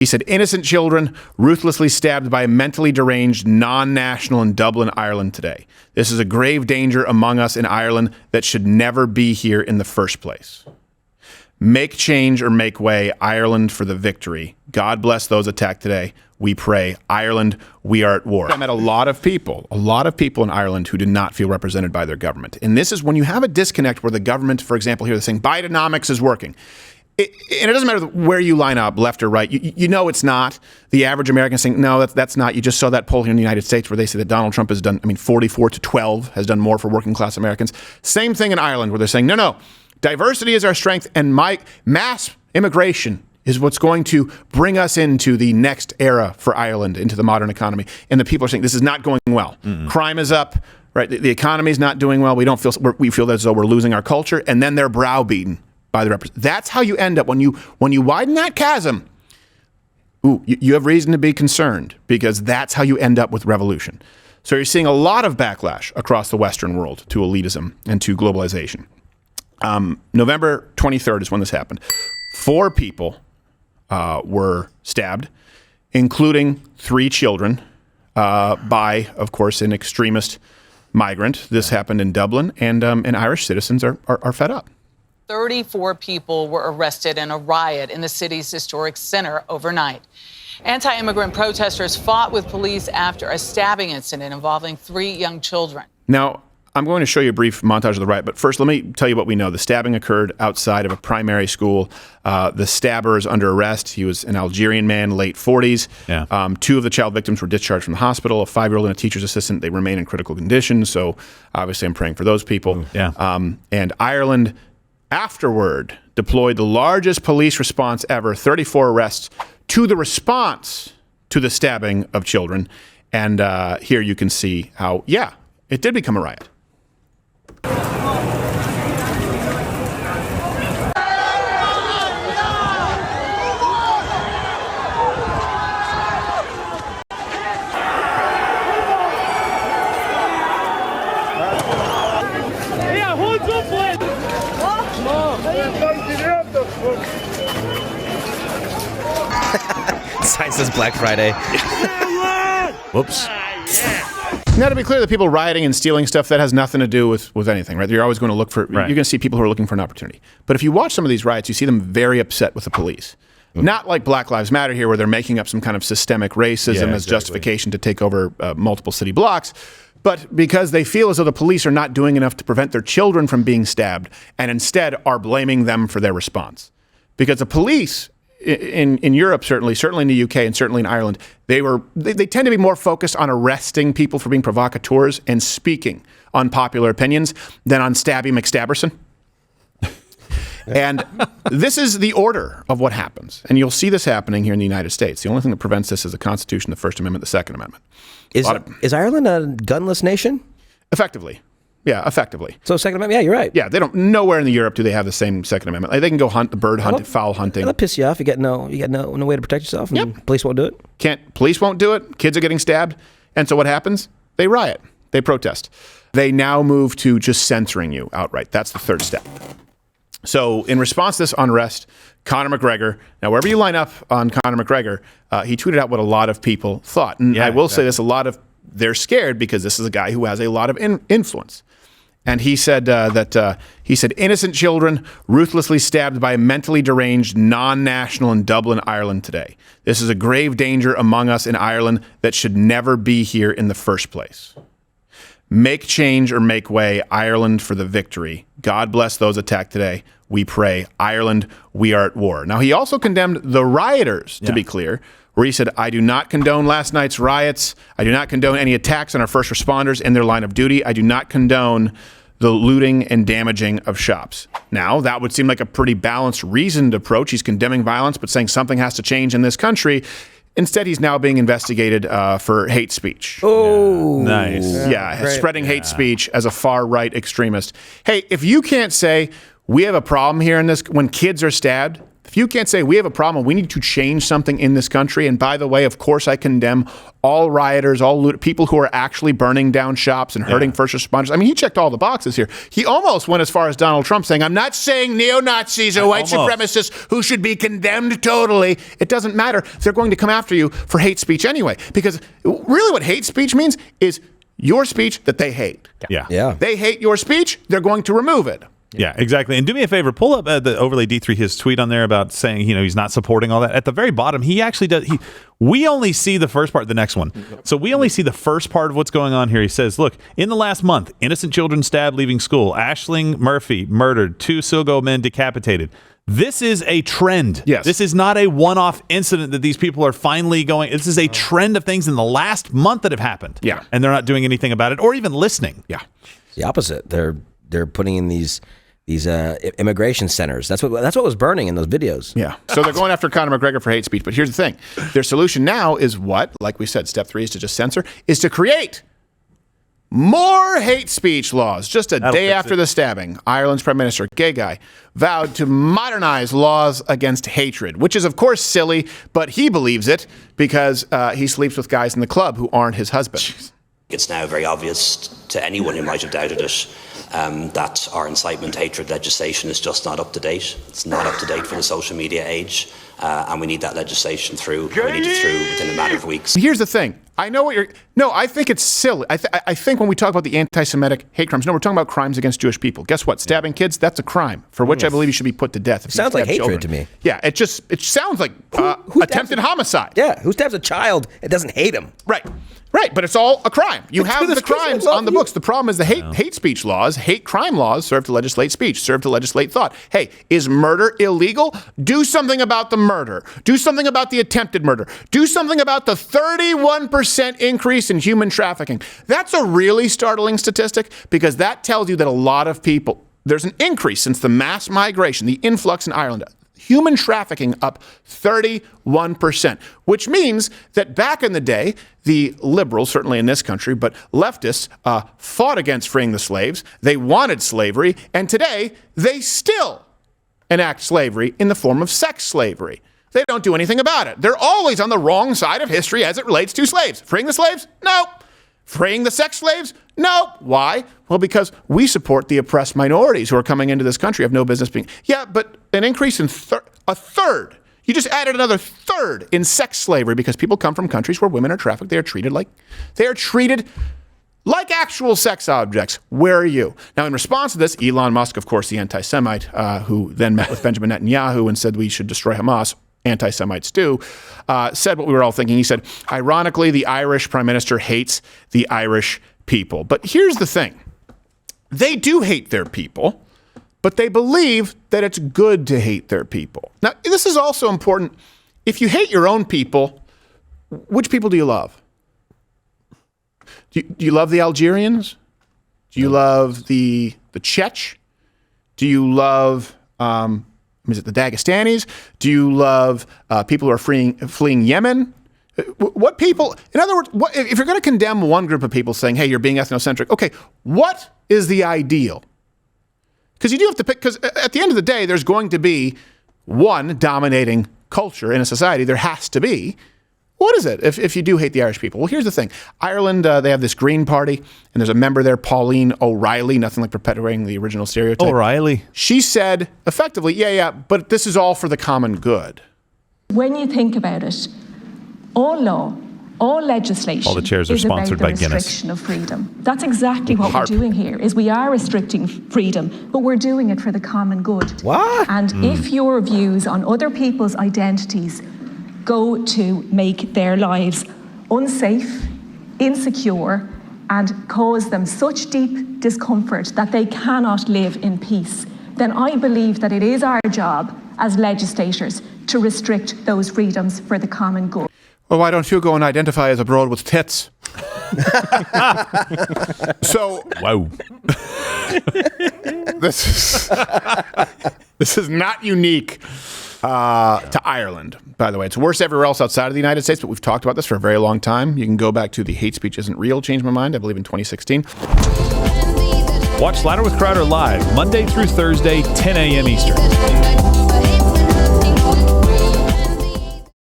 He said, innocent children ruthlessly stabbed by a mentally deranged non-national in Dublin, Ireland today. This is a grave danger among us in Ireland that should never be here in the first place. Make change or make way, Ireland for the victory. God bless those attacked today. We pray. Ireland, we are at war. I met a lot of people in Ireland who did not feel represented by their government. And this is when you have a disconnect where the government, for example, here they're saying Bidenomics is working. And it doesn't matter where you line up, left or right. You know it's not. The average American is saying, no, that's not. You just saw that poll here in the United States where they say that Donald Trump has done, 44-12, has done more for working class Americans. Same thing in Ireland where they're saying, no, diversity is our strength and mass immigration is what's going to bring us into the next era for Ireland, into the modern economy. And the people are saying this is not going well. Mm-hmm. Crime is up, right? The economy is not doing well. We feel as though we're losing our culture, and then they're browbeaten by the representatives. That's how you end up when you widen that chasm. You have reason to be concerned because that's how you end up with revolution. So you're seeing a lot of backlash across the Western world to elitism and to globalization. November 23rd is when this happened. 4 people were stabbed, including 3 children by, of course, an extremist migrant. This happened in Dublin, and Irish citizens are fed up. 34 people were arrested in a riot in the city's historic center overnight. Anti-immigrant protesters fought with police after a stabbing incident involving 3 young children. Now, I'm going to show you a brief montage of the riot, but first let me tell you what we know. The stabbing occurred outside of a primary school. The stabber is under arrest. He was an Algerian man, late 40s. Yeah. 2 of the child victims were discharged from the hospital, a 5-year-old and a teacher's assistant. They remain in critical condition, so obviously I'm praying for those people. Ooh, yeah. And Ireland, afterward, deployed the largest police response ever, 34 arrests, to the response to the stabbing of children. And here you can see how, it did become a riot. Sign says Black Friday. Whoops. Now, to be clear, the people rioting and stealing stuff, that has nothing to do with anything, right? You're always going to look for, You're going to see people who are looking for an opportunity. But if you watch some of these riots, you see them very upset with the police. Not like Black Lives Matter here, where they're making up some kind of systemic racism as justification to take over multiple city blocks, but because they feel as though the police are not doing enough to prevent their children from being stabbed, and instead are blaming them for their response. Because the police in Europe, certainly in the UK and certainly in Ireland, they tend to be more focused on arresting people for being provocateurs and speaking unpopular opinions than on Stabby McStabberson. And this is the order of what happens. And you'll see this happening here in the United States. The only thing that prevents this is the Constitution, the First Amendment, the Second Amendment. Is Ireland a gunless nation? Effectively. Yeah, effectively. So Second Amendment, yeah, you're right. Yeah, they don't. Nowhere in Europe do they have the same Second Amendment. Like, they can go hunt, foul hunting. That'll piss you off. You got no way to protect yourself, and police won't do it. Police won't do it. Kids are getting stabbed, and so what happens? They riot. They protest. They now move to just censoring you outright. That's the third step. So in response to this unrest, Conor McGregor, now wherever you line up on Conor McGregor, he tweeted out what a lot of people thought. And I will say this, they're scared because this is a guy who has a lot of influence. And he said innocent children ruthlessly stabbed by a mentally deranged non-national in Dublin, Ireland today. This is a grave danger among us in Ireland that should never be here in the first place. Make change or make way, Ireland for the victory. God bless those attacked today. We pray. Ireland, we are at war. Now, he also condemned the rioters, to be clear, where he said, I do not condone last night's riots. I do not condone any attacks on our first responders in their line of duty. I do not condone the looting and damaging of shops. Now, that would seem like a pretty balanced, reasoned approach. He's condemning violence, but saying something has to change in this country. Instead, he's now being investigated for hate speech. Oh, nice. Spreading hate speech as a far-right extremist. Hey, if you can't say, we have a problem here in this, when kids are stabbed, If you can't say we have a problem, we need to change something in this country. And by the way, of course, I condemn all rioters, all people who are actually burning down shops and hurting first responders. I mean, he checked all the boxes here. He almost went as far as Donald Trump saying, I'm not saying neo-Nazis or white supremacists who should be condemned totally. It doesn't matter. They're going to come after you for hate speech anyway. Because really what hate speech means is your speech that they hate. Yeah. They hate your speech, they're going to remove it. Yeah, exactly. And do me a favor, pull up the Overlay D3, his tweet on there about saying, he's not supporting all that. At the very bottom, he actually does. We only see the first part, the next one. So we only see the first part of what's going on here. He says, look, in the last month, innocent children stabbed leaving school. Aisling Murphy murdered. 2 Silgo men decapitated. This is a trend. Yes. This is not a one-off incident that these people are finally going. This is a trend of things in the last month that have happened. Yeah. And they're not doing anything about it or even listening. Yeah. The opposite. They're putting in these immigration centers. That's what was burning in those videos. Yeah. So they're going after Conor McGregor for hate speech. But here's the thing. Their solution now is what? Like we said, step 3 is to just censor, is to create more hate speech laws. Just a day after the stabbing, Ireland's Prime Minister, gay guy, vowed to modernize laws against hatred, which is, of course, silly, but he believes it because he sleeps with guys in the club who aren't his husband. It's now very obvious to anyone who might have doubted it that our incitement hatred legislation is just not up to date. It's not up to date for the social media age, and we need that legislation through. We need it through within a matter of weeks. Here's the thing. I know what you're... No, I think it's silly. I think when we talk about the anti-Semitic hate crimes, we're talking about crimes against Jewish people. Guess what? Stabbing kids, that's a crime for which I believe you should be put to death. If Sounds like hatred children. to me. Yeah, it sounds like who attempted homicide. Yeah, who stabs a child and doesn't hate him? Right, but it's all a crime. You have the crimes on the books. The problem is the hate speech laws, hate crime laws serve to legislate speech, serve to legislate thought. Hey, is murder illegal? Do something about the murder. Do something about the attempted murder. Do something about the 31% increase in human trafficking. That's a really startling statistic because that tells you that a lot of people, there's an increase since the mass migration, the influx in Ireland. Human trafficking up 31%, which means that back in the day, the liberals, certainly in this country, but leftists fought against freeing the slaves. They wanted slavery, and today they still enact slavery in the form of sex slavery. They don't do anything about it. They're always on the wrong side of history as it relates to slaves. Freeing the slaves? No. Freeing the sex slaves? No. Why? Well, because we support the oppressed minorities who are coming into this country, have no business being. Yeah, but an increase in a third. You just added another third in sex slavery because people come from countries where women are trafficked. They are treated like actual sex objects. Where are you? Now, in response to this, Elon Musk, of course, the anti-Semite, who then met with Benjamin Netanyahu and said we should destroy Hamas, anti-Semites do, said what we were all thinking. He said, ironically, the Irish Prime Minister hates the Irish people. But here's the thing. They do hate their people, but they believe that it's good to hate their people. Now, this is also important. If you hate your own people, which people do you love? Do you love the Algerians? Do you love the Czech? Do you love... is it the Dagestanis? Do you love people who are fleeing Yemen? What people, in other words, if you're going to condemn one group of people saying, hey, you're being ethnocentric, okay, what is the ideal? Because you do have to pick, because at the end of the day, there's going to be one dominating culture in a society. There has to be. What is it if you do hate the Irish people? Well, here's the thing. Ireland, they have this Green Party, and there's a member there, Pauline O'Reilly, nothing like perpetuating the original stereotype. O'Reilly. She said, effectively, yeah, but this is all for the common good. When you think about it, all law, all legislation all the chairs are is sponsored about by the Guinness. restriction of freedom. That's exactly what we're doing here, is we are restricting freedom, but we're doing it for the common good. What? And if your views on other people's identities go to make their lives unsafe, insecure, and cause them such deep discomfort that they cannot live in peace, then I believe that it is our job as legislators to restrict those freedoms for the common good. Well, why don't you go and identify as a broad with tits? So, Wow. this is not unique to Ireland, by the way. It's worse everywhere else outside of the United States, but we've talked about this for a very long time. You can go back to the Hate Speech Isn't Real, changed my mind, I believe in 2016. Watch Slider with Crowder live Monday through Thursday, 10 a.m. Eastern.